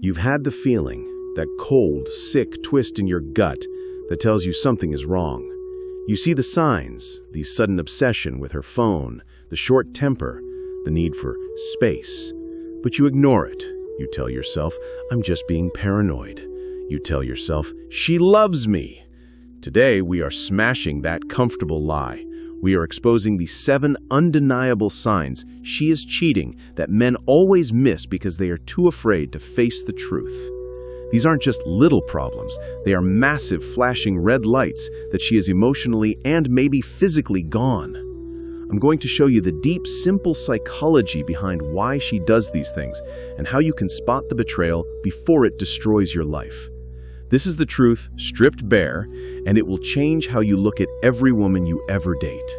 You've had the feeling, that cold, sick twist in your gut that tells you something is wrong. You see the signs, the sudden obsession with her phone, the short temper, the need for space. But you ignore it. You tell yourself, I'm just being paranoid. You tell yourself, she loves me. Today, we are smashing that comfortable lie. We are exposing the 7 undeniable signs she is cheating that men always miss because they are too afraid to face the truth. These aren't just little problems. They are massive flashing red lights that she is emotionally and maybe physically gone. I'm going to show you the deep, simple psychology behind why she does these things and how you can spot the betrayal before it destroys your life. This is the truth, stripped bare, and it will change how you look at every woman you ever date.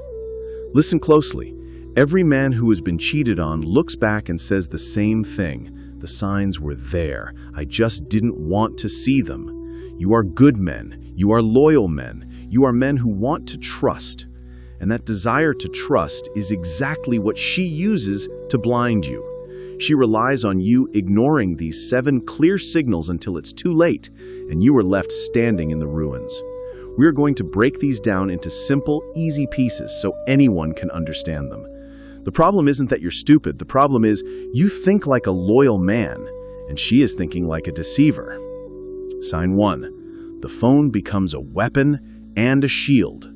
Listen closely. Every man who has been cheated on looks back and says the same thing. The signs were there. I just didn't want to see them. You are good men. You are loyal men. You are men who want to trust. And that desire to trust is exactly what she uses to blind you. She relies on you ignoring these 7 clear signals until it's too late, and you are left standing in the ruins. We are going to break these down into simple, easy pieces so anyone can understand them. The problem isn't that you're stupid. The problem is you think like a loyal man, and she is thinking like a deceiver. Sign 1. The phone becomes a weapon and a shield.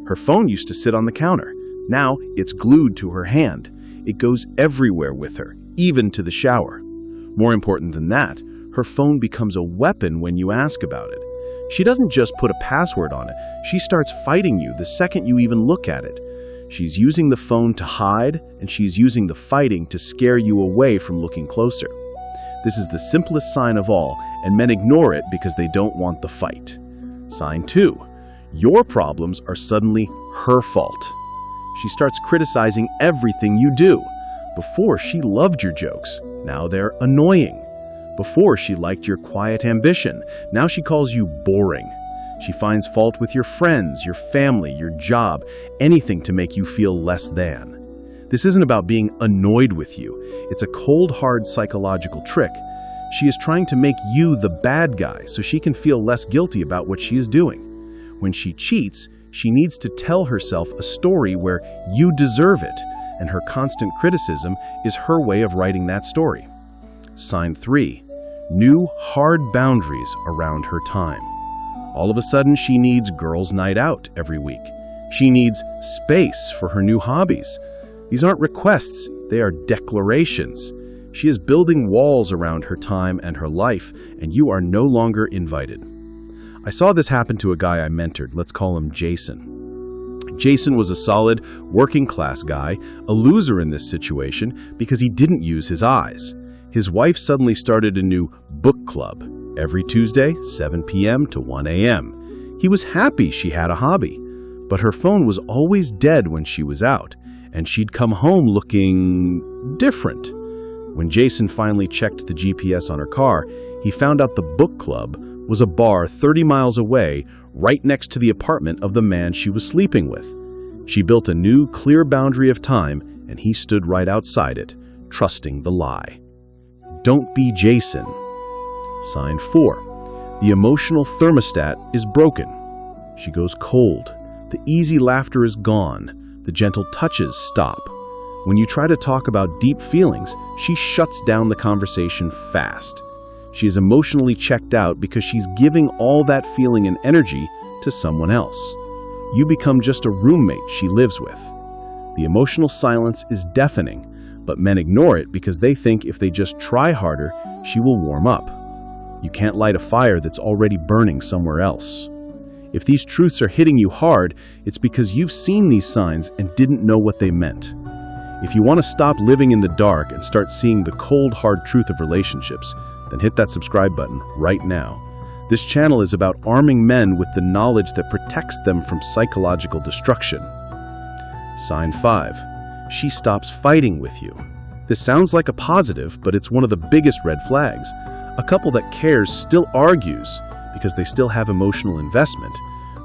Her phone used to sit on the counter. Now it's glued to her hand. It goes everywhere with her, even to the shower. More important than that, her phone becomes a weapon when you ask about it. She doesn't just put a password on it. She starts fighting you the second you even look at it. She's using the phone to hide, and she's using the fighting to scare you away from looking closer. This is the simplest sign of all, and men ignore it because they don't want the fight. Sign 2. Your problems are suddenly her fault. She starts criticizing everything you do. Before, she loved your jokes. Now they're annoying. Before, she liked your quiet ambition. Now she calls you boring. She finds fault with your friends, your family, your job, anything to make you feel less than. This isn't about being annoyed with you. It's a cold, hard psychological trick. She is trying to make you the bad guy so she can feel less guilty about what she is doing. When she cheats, she needs to tell herself a story where you deserve it, and her constant criticism is her way of writing that story. Sign 3. New, hard boundaries around her time. All of a sudden, she needs girls' night out every week. She needs space for her new hobbies. These aren't requests, they are declarations. She is building walls around her time and her life, and you are no longer invited. I saw this happen to a guy I mentored. Let's call him Jason. Jason was a solid, working-class guy, a loser in this situation because he didn't use his eyes. His wife suddenly started a new book club every Tuesday, 7 p.m. to 1 a.m. He was happy she had a hobby, but her phone was always dead when she was out, and she'd come home looking different. When Jason finally checked the GPS on her car, he found out the book club was a bar 30 miles away, right next to the apartment of the man she was sleeping with. She built a new, clear boundary of time, and he stood right outside it, trusting the lie. Don't be Jason. Sign 4. The emotional thermostat is broken. She goes cold. The easy laughter is gone. The gentle touches stop. When you try to talk about deep feelings, she shuts down the conversation fast. She is emotionally checked out because she's giving all that feeling and energy to someone else. You become just a roommate she lives with. The emotional silence is deafening, but men ignore it because they think if they just try harder, she will warm up. You can't light a fire that's already burning somewhere else. If these truths are hitting you hard, it's because you've seen these signs and didn't know what they meant. If you want to stop living in the dark and start seeing the cold, hard truth of relationships, then hit that subscribe button right now. This channel is about arming men with the knowledge that protects them from psychological destruction. Sign 5. She stops fighting with you. This sounds like a positive, but it's one of the biggest red flags. A couple that cares still argues because they still have emotional investment.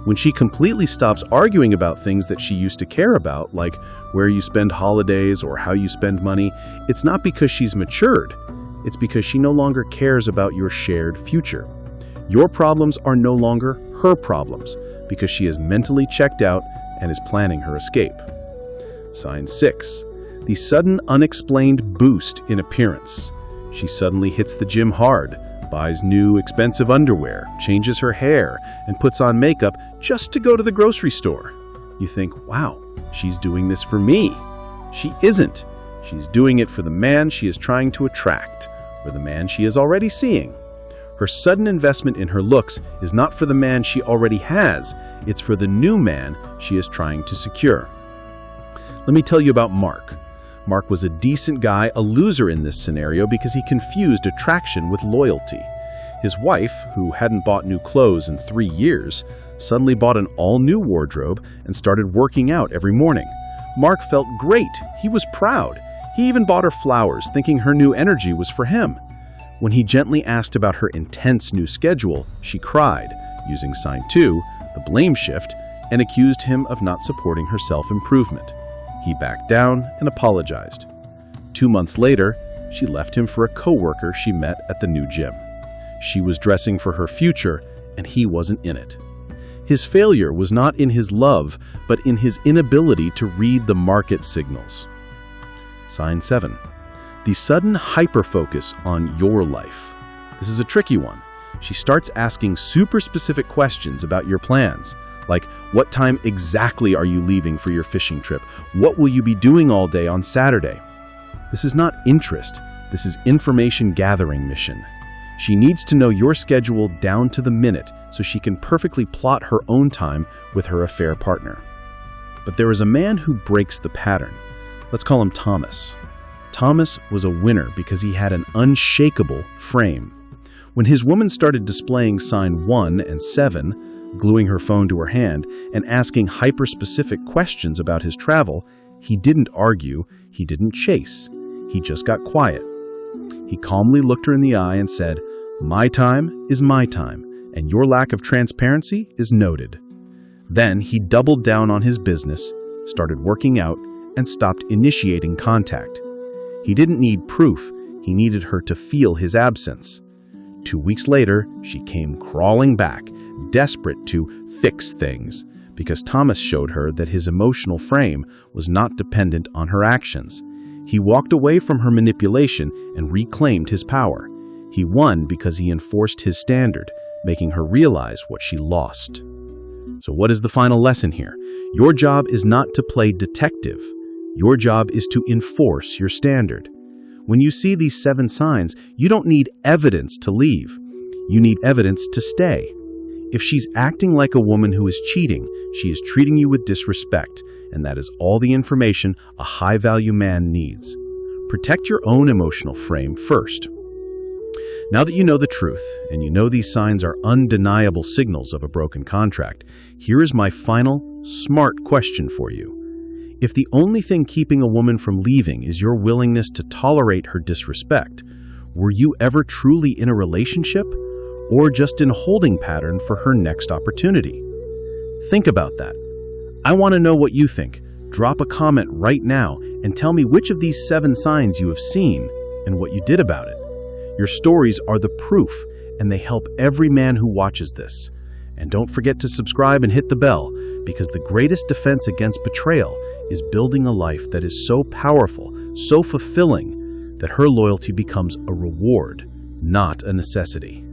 When she completely stops arguing about things that she used to care about, like where you spend holidays or how you spend money, it's not because she's matured. It's because she no longer cares about your shared future. Your problems are no longer her problems because she is mentally checked out and is planning her escape. Sign 6. The sudden unexplained boost in appearance. She suddenly hits the gym hard, buys new expensive underwear, changes her hair, and puts on makeup just to go to the grocery store. You think, wow, she's doing this for me. She isn't. She's doing it for the man she is trying to attract, or the man she is already seeing. Her sudden investment in her looks is not for the man she already has, it's for the new man she is trying to secure. Let me tell you about Mark. Mark was a decent guy, a loser in this scenario because he confused attraction with loyalty. His wife, who hadn't bought new clothes in 3 years, suddenly bought an all-new wardrobe and started working out every morning. Mark felt great. He was proud. He even bought her flowers, thinking her new energy was for him. When he gently asked about her intense new schedule, she cried, using sign 2, the blame shift, and accused him of not supporting her self-improvement. He backed down and apologized. 2 months later, she left him for a coworker she met at the new gym. She was dressing for her future, and he wasn't in it. His failure was not in his love, but in his inability to read the market signals. Sign 7. The sudden hyper-focus on your life. This is a tricky one. She starts asking super specific questions about your plans, like what time exactly are you leaving for your fishing trip? What will you be doing all day on Saturday? This is not interest. This is information gathering mission. She needs to know your schedule down to the minute so she can perfectly plot her own time with her affair partner. But there is a man who breaks the pattern. Let's call him Thomas. Thomas was a winner because he had an unshakable frame. When his woman started displaying sign 1 and 7, gluing her phone to her hand, and asking hyper-specific questions about his travel, he didn't argue, he didn't chase. He just got quiet. He calmly looked her in the eye and said, "My time is my time, and your lack of transparency is noted." Then he doubled down on his business, started working out, and stopped initiating contact. He didn't need proof, he needed her to feel his absence. 2 weeks later, she came crawling back, desperate to fix things, because Thomas showed her that his emotional frame was not dependent on her actions. He walked away from her manipulation and reclaimed his power. He won because he enforced his standard, making her realize what she lost. So what is the final lesson here? Your job is not to play detective. Your job is to enforce your standard. When you see these 7 signs, you don't need evidence to leave. You need evidence to stay. If she's acting like a woman who is cheating, she is treating you with disrespect, and that is all the information a high-value man needs. Protect your own emotional frame first. Now that you know the truth, and you know these signs are undeniable signals of a broken contract, here is my final, smart question for you. If the only thing keeping a woman from leaving is your willingness to tolerate her disrespect, were you ever truly in a relationship, or just in a holding pattern for her next opportunity? Think about that. I want to know what you think. Drop a comment right now and tell me which of these 7 signs you have seen and what you did about it. Your stories are the proof, and they help every man who watches this. And don't forget to subscribe and hit the bell, because the greatest defense against betrayal is building a life that is so powerful, so fulfilling, that her loyalty becomes a reward, not a necessity.